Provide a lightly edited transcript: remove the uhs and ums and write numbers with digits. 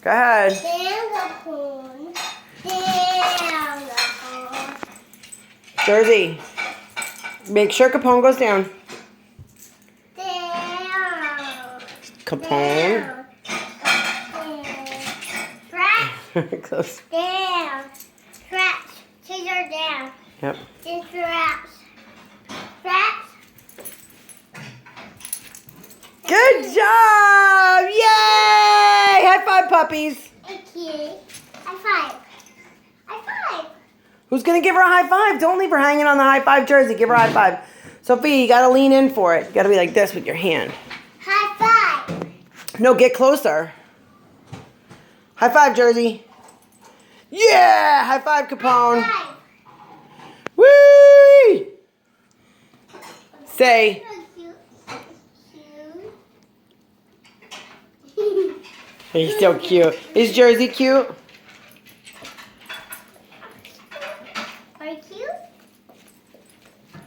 Go ahead. Down the pond. Jersey. Make sure Capone goes down. Down. Capone. Scratch. Close. Down. Scratch. Scissor down. Yep. Then scratch. Scratch. Good job! Yay! High five, puppies. Thank you. High five. High five. Who's gonna give her a high five? Don't leave her hanging on the high five jersey. Give her a high five. Sophia, you gotta lean in for it. You gotta be like this with your hand. High five. No, get closer. High five, Jersey. Yeah! High five, Capone. High five. Whee! Say, he's so cute. Is Jersey cute?